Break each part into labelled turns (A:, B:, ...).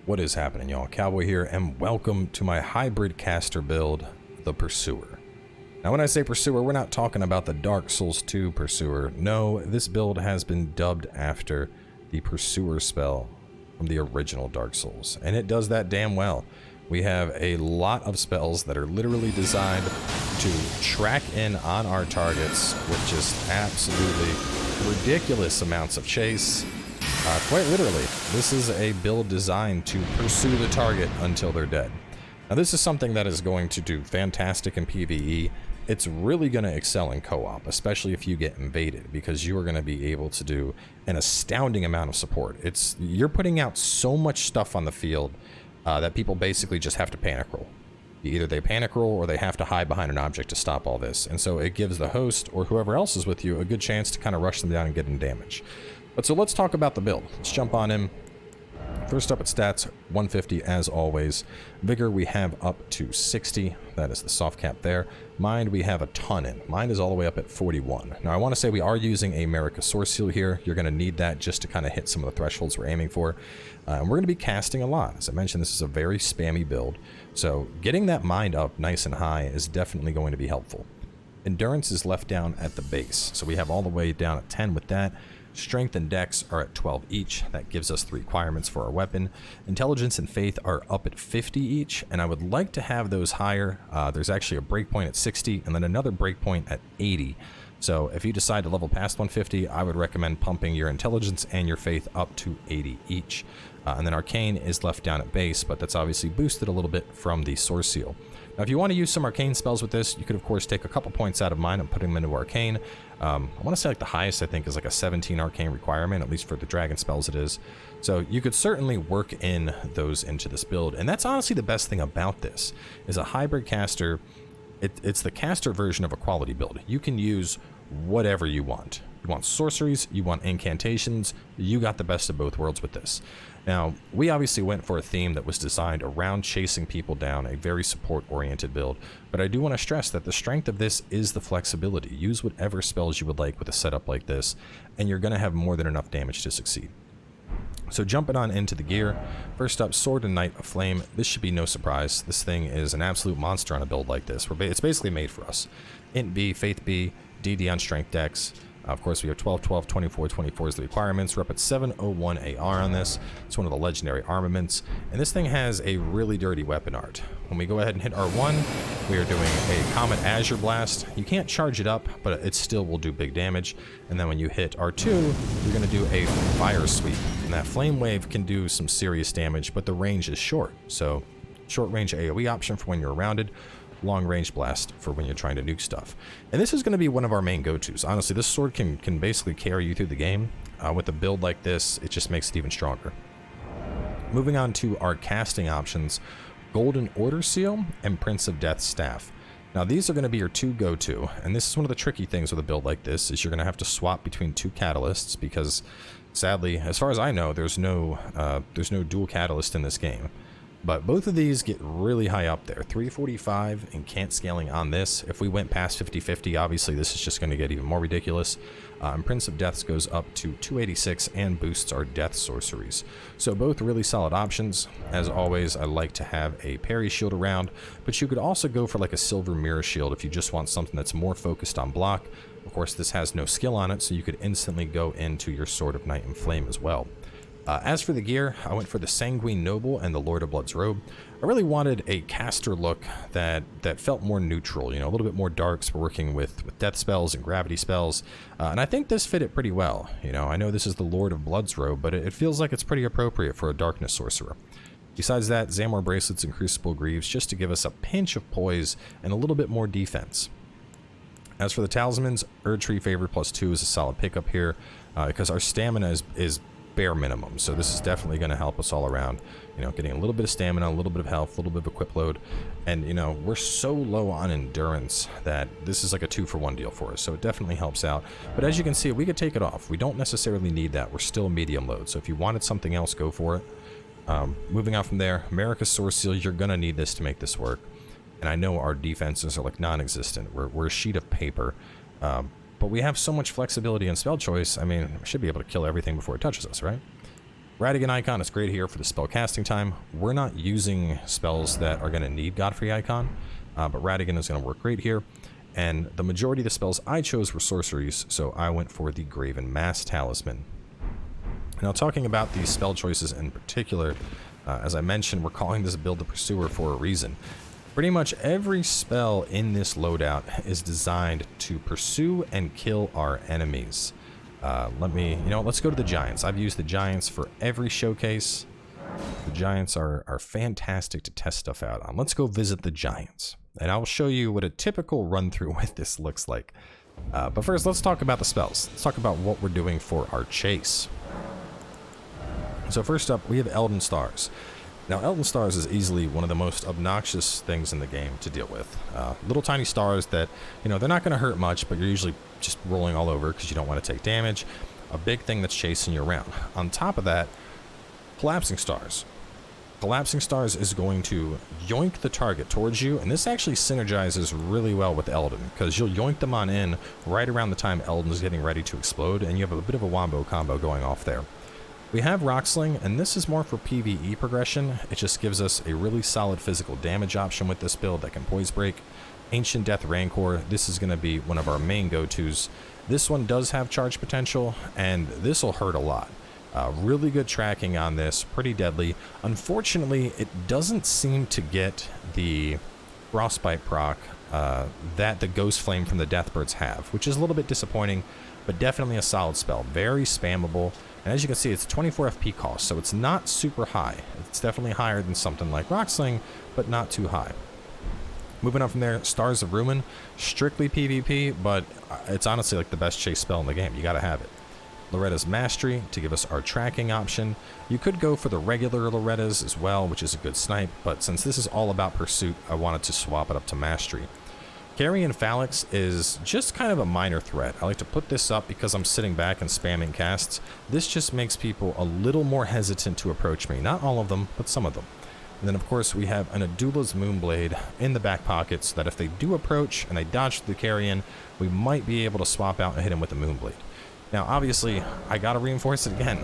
A: What is happening, y'all? Cowboy here, and welcome to my hybrid caster build, the Pursuer. Now, when I say Pursuer, we're not talking about the Dark Souls 2 Pursuer. No, this build has been dubbed after the Pursuer spell from the original Dark Souls, and it does that damn well. We have a lot of spells that are literally designed to track in on our targets with just absolutely ridiculous amounts of chase. Quite literally, this is a build designed to pursue the target until they're dead. Now, this is something that is going to do fantastic in PvE. It's really going to excel in co-op, especially if you get invaded, because you are going to be able to do an astounding amount of support. You're putting out so much stuff on the field that people basically just have to panic roll. Either they panic roll or they have to hide behind an object to stop all this. And so it gives the host or whoever else is with you a good chance to kind of rush them down and get in damage. But so let's talk about the build. Let's jump on in. First up at stats, 150 as always. Vigor we have up to 60. That is the soft cap there. Mind we have a ton in. Mind is all the way up at 41. Now I want to say we are using a America Source Seal here. You're going to need that just to kind of hit some of the thresholds we're aiming for. And we're going to be casting a lot. As I mentioned, this is a very spammy build. So getting that mind up nice and high is definitely going to be helpful. Endurance is left down at the base. So we have all the way down at 10 with that. Strength and Dex are at 12 each. That gives us the requirements for our weapon. Intelligence and Faith are up at 50 each, and I would like to have those higher. There's actually a breakpoint at 60, and then another breakpoint at 80. So if you decide to level past 150, I would recommend pumping your Intelligence and your Faith up to 80 each. And then Arcane is left down at base, but that's obviously boosted a little bit from the Source Seal. Now, if you want to use some Arcane spells with this, you could, of course, take a couple points out of mine and put them into Arcane. I want to say like the highest, I think, is like a 17 Arcane requirement, at least for the Dragon spells it is. So you could certainly work in those into this build. And that's honestly the best thing about this, is a hybrid caster. It's the caster version of a quality build. You can use whatever you want. You want sorceries, you want incantations, you got the best of both worlds with this. Now, we obviously went for a theme that was designed around chasing people down, a very support-oriented build, but I do want to stress that the strength of this is the flexibility. Use whatever spells you would like with a setup like this, and you're going to have more than enough damage to succeed. So jumping on into the gear, first up, Sword and Knight of Flame. This should be no surprise. This thing is an absolute monster on a build like this. It's basically made for us. Int B, Faith B, DD on Strength Dex. Of course, we have 12, 12, 24, 24 is the requirements. We're up at 701 AR on this. It's one of the legendary armaments. And this thing has a really dirty weapon art. When we go ahead and hit R1, we are doing a Comet Azure Blast. You can't charge it up, but it still will do big damage. And then when you hit R2, you're going to do a Fire Sweep. And that Flame Wave can do some serious damage, but the range is short. So, short range AoE option for when you're rounded. Long range blast for when you're trying to nuke stuff. And this is going to be one of our main go-tos. Honestly, this sword can basically carry you through the game. With a build like this, it just makes it even stronger. Moving on to our casting options, Golden Order Seal and Prince of Death's Staff. Now these are going to be your two go-to, and this is one of the tricky things with a build like this, is you're going to have to swap between two catalysts, because sadly, as far as I know, there's no dual catalyst in this game. But both of these get really high up there. 345 and can't scaling on this. If we went past 50-50, obviously this is just going to get even more ridiculous. And Prince of Deaths goes up to 286 and boosts our death sorceries. So both really solid options. As always, I like to have a parry shield around, but you could also go for like a silver mirror shield if you just want something that's more focused on block. Of course, this has no skill on it, so you could instantly go into your Sword of Night and Flame as well. As for the gear, I went for the Sanguine Noble and the Lord of Blood's Robe. I really wanted a caster look that felt more neutral, you know, a little bit more darks. We're working with death spells and gravity spells, and I think this fit it pretty well. You know, I know this is the Lord of Blood's Robe, but it feels like it's pretty appropriate for a darkness sorcerer. Besides that, Zamor Bracelets and Crucible Greaves just to give us a pinch of poise and a little bit more defense. As for the talismans, Erdtree Favor +2 is a solid pickup here, because our stamina is bare minimum, so this is definitely going to help us all around, you know, getting a little bit of stamina, a little bit of health, a little bit of equip load. And you know, we're so low on endurance that this is like a 2-for-1 deal for us, so it definitely helps out. But as you can see, we could take it off. We don't necessarily need that. We're still medium load, so if you wanted something else, go for it. Moving on from there, America's Source Seal, you're going to need this to make this work. And I know our defenses are like non-existent. We're a sheet of paper. But we have so much flexibility and spell choice, I mean, we should be able to kill everything before it touches us, right? Radigan icon is great here for the spell casting time. We're not using spells that are going to need Godfrey icon, but Radigan is going to work great here. And the majority of the spells I chose were sorceries, so I went for the Graven Mass Talisman. Now, talking about these spell choices in particular, as I mentioned, we're calling this build the Pursuer for a reason. Pretty much every spell in this loadout is designed to pursue and kill our enemies. Let's go to the Giants. I've used the Giants for every showcase. The Giants are fantastic to test stuff out on. Let's go visit the Giants, and I'll show you what a typical run-through with this looks like. But first, let's talk about the spells. Let's talk about what we're doing for our chase. So first up, we have Elden Stars. Now, Elden Stars is easily one of the most obnoxious things in the game to deal with. Little tiny stars that, they're not going to hurt much, but you're usually just rolling all over because you don't want to take damage. A big thing that's chasing you around. On top of that, Collapsing Stars. Collapsing Stars is going to yoink the target towards you, and this actually synergizes really well with Elden, because you'll yoink them on in right around the time Elden is getting ready to explode, and you have a bit of a wombo combo going off there. We have Rock Sling, and this is more for PvE progression. It just gives us a really solid physical damage option with this build that can poise break. Ancient Death Rancor, this is going to be one of our main go-tos. This one does have charge potential, and this will hurt a lot. Really good tracking on this, pretty deadly. Unfortunately, it doesn't seem to get the Frostbite proc that the Ghost Flame from the Deathbirds have, which is a little bit disappointing, but definitely a solid spell. Very spammable, and as you can see, it's 24 FP cost, so it's not super high. It's definitely higher than something like Rock Sling, but not too high. Moving on from there, Stars of Ruin, strictly PvP, but it's honestly like the best chase spell in the game. You gotta have it. Loretta's Mastery to give us our tracking option. You could go for the regular Loretta's as well, which is a good snipe, but since this is all about pursuit, I wanted to swap it up to Mastery. Carrion Phalanx is just kind of a minor threat. I like to put this up because I'm sitting back and spamming casts. This just makes people a little more hesitant to approach me. Not all of them, but some of them. And then, of course, we have an Adula's Moonblade in the back pocket so that if they do approach and they dodge the Carrion, we might be able to swap out and hit him with the Moonblade. Now, obviously, I gotta reinforce it again.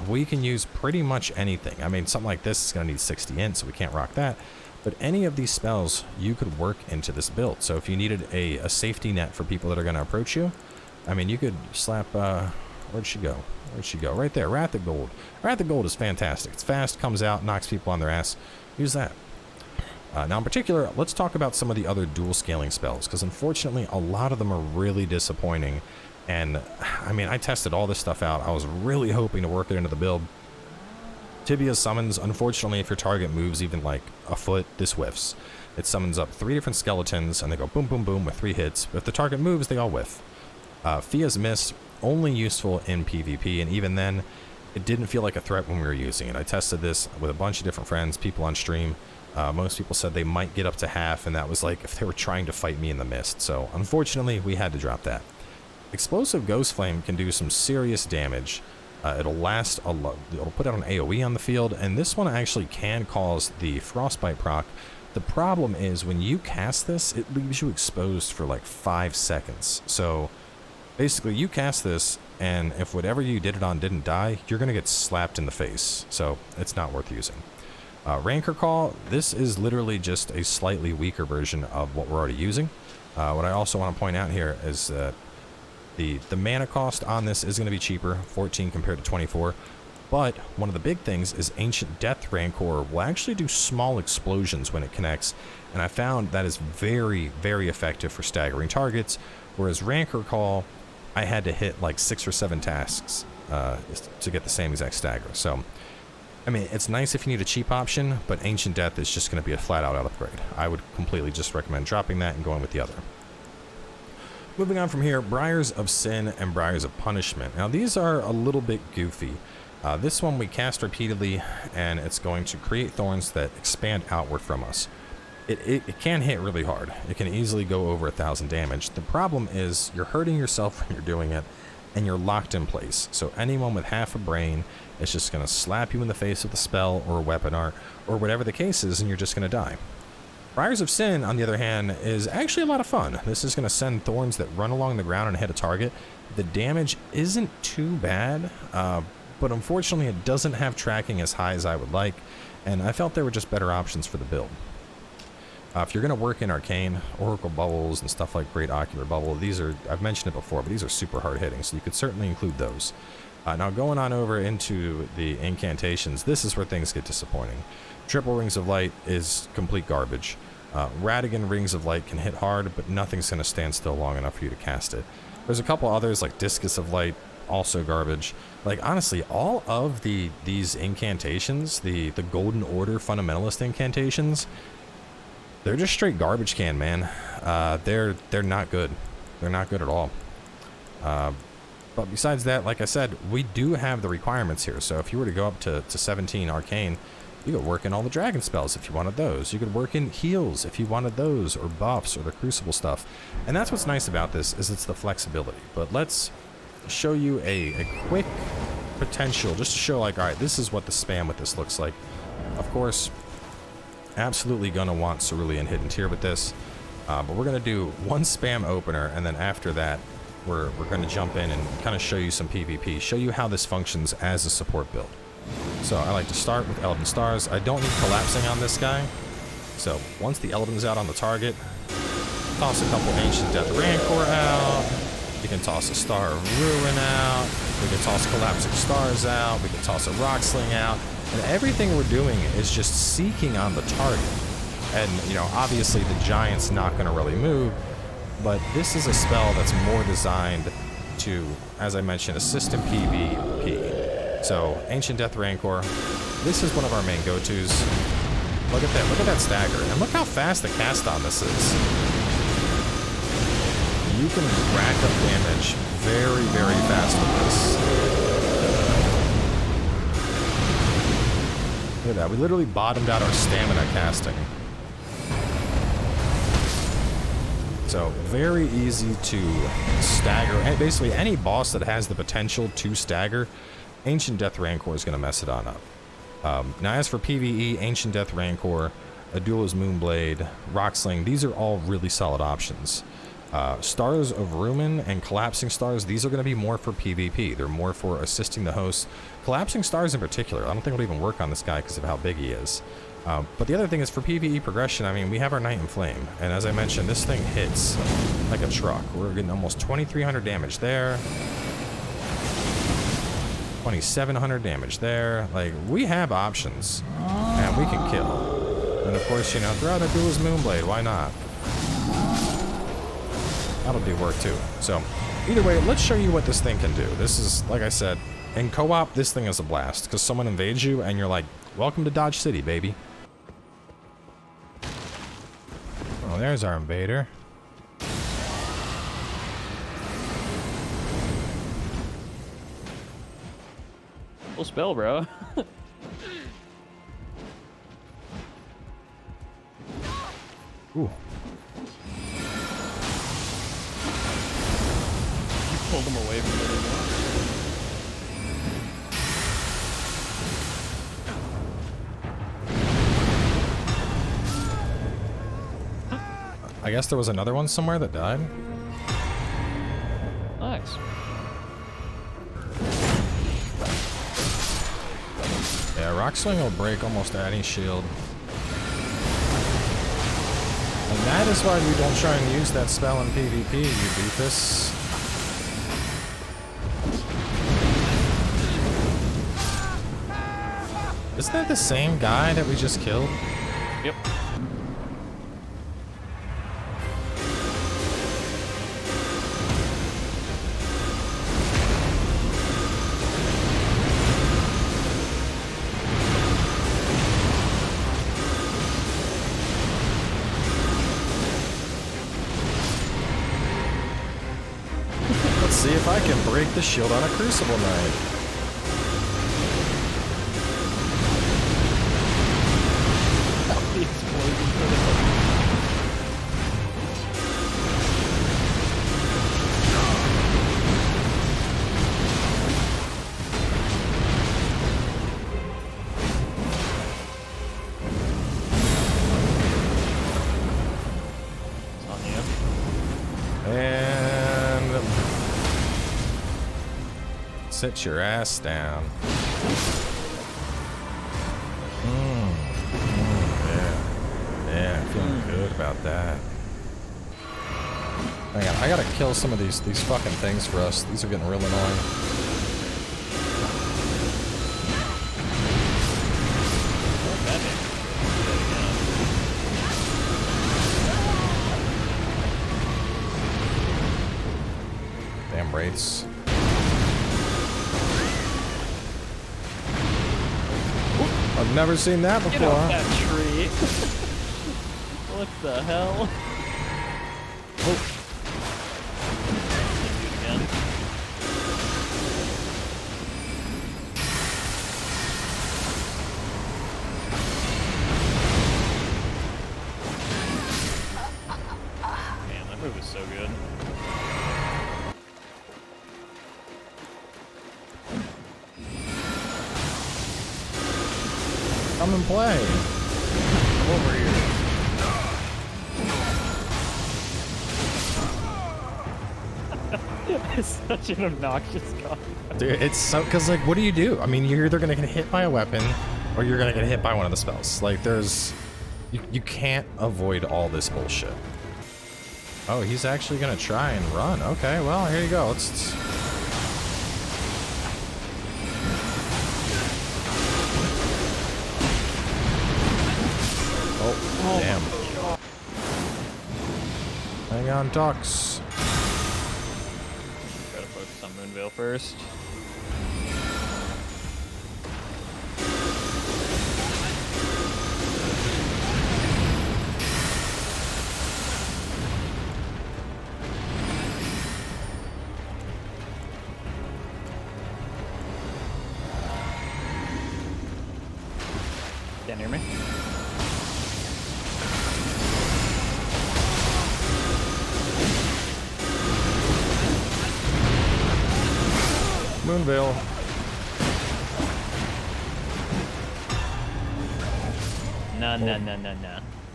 A: We can use pretty much anything. I mean, something like this is gonna need 60 int, so we can't rock that. But any of these spells you could work into this build. So if you needed a safety net for people that are gonna approach you, I mean, you could slap, where'd she go? Where'd she go? Right there, Wrath of Gold. Wrath of Gold is fantastic. It's fast, comes out, knocks people on their ass. Use that. Now, in particular, let's talk about some of the other dual scaling spells, because unfortunately, a lot of them are really disappointing. And I mean, I tested all this stuff out. I was really hoping to work it into the build. Tibia summons, unfortunately, if your target moves even like a foot, this whiffs. It summons up 3 different skeletons, and they go boom, boom, boom with 3 hits. But if the target moves, they all whiff. Fia's Mist, only useful in PvP, and even then, it didn't feel like a threat when we were using it. I tested this with a bunch of different friends, people on stream. Most people said they might get up to half, and that was like if they were trying to fight me in the mist. So unfortunately, we had to drop that. Explosive Ghost Flame can do some serious damage. It'll last a lot. It'll put out an AoE on the field, and this one actually can cause the Frostbite proc. The problem is when you cast this, it leaves you exposed for like 5 seconds. So basically, you cast this, and if whatever you did it on didn't die, you're going to get slapped in the face. So it's not worth using. Rancor Call, this is literally just a slightly weaker version of what we're already using. What I also want to point out here is that the mana cost on this is going to be cheaper, 14 compared to 24. But one of the big things is Ancient Death Rancor will actually do small explosions when it connects. And I found that is very, very effective for staggering targets. Whereas Rancor Call, I had to hit like 6 or 7 tasks to get the same exact stagger. So, I mean, it's nice if you need a cheap option, but Ancient Death is just going to be a flat-out upgrade. I would completely just recommend dropping that and going with the other. Moving on from here, Briars of Sin and Briars of Punishment. Now, these are a little bit goofy. This one we cast repeatedly, and it's going to create thorns that expand outward from us. It can hit really hard. It can easily go over 1,000 damage. The problem is you're hurting yourself when you're doing it, and you're locked in place. So anyone with half a brain is just going to slap you in the face with a spell or a weapon art, or whatever the case is, and you're just going to die. Briars of Sin, on the other hand, is actually a lot of fun. This is going to send thorns that run along the ground and hit a target. The damage isn't too bad, but unfortunately it doesn't have tracking as high as I would like, and I felt there were just better options for the build. If you're going to work in Arcane, Oracle Bubbles, and stuff like Great Ocular Bubble, these are, I've mentioned it before, but these are super hard hitting, so you could certainly include those. Now going on over into the incantations, this is where things get disappointing. Triple Rings of Light is complete garbage. Radigan Rings of Light can hit hard, but nothing's going to stand still long enough for you to cast it. There's a couple others like Discus of Light, also garbage. Like honestly, all of these incantations, the Golden Order Fundamentalist incantations, they're just straight garbage can, man. They're not good. They're not good at all. But besides that, like I said, we do have the requirements here. So if you were to go up to 17 Arcane, you could work in all the dragon spells if you wanted those. You could work in heals if you wanted those, or buffs, or the crucible stuff. And that's what's nice about this, is it's the flexibility. But let's show you a quick potential, just to show like, all right, this is what the spam with this looks like. Of course, absolutely gonna want Cerulean Hidden Tier with this. But we're gonna do one spam opener, and then after that, we're gonna jump in and kind of show you some PvP, show you how this functions as a support build. So I like to start with Elden Stars. I don't need collapsing on this guy. So once the Elden's out on the target, toss a couple Ancient Death Rancor out. You can toss a Star of Ruin out. We can toss Collapsing Stars out. We can toss a Rock Sling out. And everything we're doing is just seeking on the target. And, you know, obviously the Giant's not going to really move, but this is a spell that's more designed to, as I mentioned, assist in PvP. So, Ancient Death Rancor, this is one of our main go-tos. Look at that stagger, and look how fast the cast on this is. You can rack up damage very, very fast with this. Look at that, we literally bottomed out our stamina casting. So, very easy to stagger, and basically any boss that has the potential to stagger, Ancient Death Rancor is going to mess it on up. Now as for PvE, Ancient Death Rancor, Adula's Moonblade, Rocksling, these are all really solid options. Stars of Ruin and Collapsing Stars, these are going to be more for PvP. They're more for assisting the host. Collapsing Stars in particular, I don't think it'll even work on this guy because of how big he is. But the other thing is for PvE progression, I mean, we have our Night in Flame. And as I mentioned, this thing hits like a truck. We're getting almost 2,300 damage there. 2,700 damage there. Like, we have options, and we can kill. And of course, you know, throw out Adula's Moonblade, why not? That'll do work too. So, either way, let's show you what this thing can do. This is, like I said, in co-op, this thing is a blast, because someone invades you, and you're like, welcome to Dodge City, baby. Oh, there's our invader.
B: Full spell, bro.
A: Ooh.
B: You pulled him away from it.
A: I guess there was another one somewhere that died.
B: Nice.
A: Yeah, Rock Sling will break almost any shield. And that is why we don't try and use that spell in PvP, you doofus. Isn't that the same guy that we just killed?
B: Yep.
A: See if I can break the shield on a Crucible Knight.
B: The explosion for the
A: Sit your ass down. Yeah. Yeah, feeling good about that. Hang on, I gotta kill some of these fucking things for us. These are getting real annoying. Damn rates. I've never seen that before.
B: Get off that tree. What the hell? Oh. Do it again. Man, that move is so good.
A: Come and play.
B: Come over here. It's such an obnoxious guy.
A: Dude, it's so, cause like, what do you do? I mean, you're either gonna get hit by a weapon, or you're gonna get hit by one of the spells. Like, you can't avoid all this bullshit. Oh, he's actually gonna try and run. Okay, well, here you go. Let's Oh, damn. Hang on, ducks.
B: Gotta focus on Moonveil first. Can't hear me?
A: Moonveil.
B: No.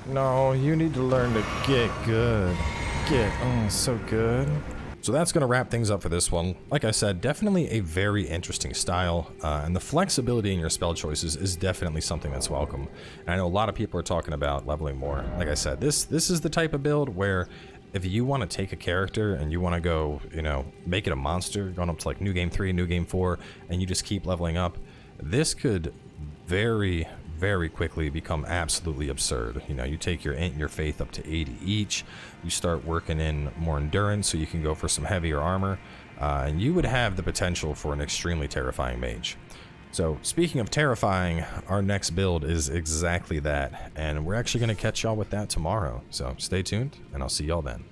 A: No, you need to learn to get good. So good. So that's going to wrap things up for this one. Like I said, definitely a very interesting style, and the flexibility in your spell choices is definitely something that's welcome. And I know a lot of people are talking about leveling more. Like I said, this is the type of build where if you want to take a character and you want to go, you know, make it a monster, going up to like New Game 3, New Game 4, and you just keep leveling up, this could very, very quickly become absolutely absurd. You know, you take your int and your faith up to 80 each, you start working in more endurance so you can go for some heavier armor, and you would have the potential for an extremely terrifying mage. So speaking of terrifying, our next build is exactly that, and we're actually going to catch y'all with that tomorrow. So stay tuned, and I'll see y'all then.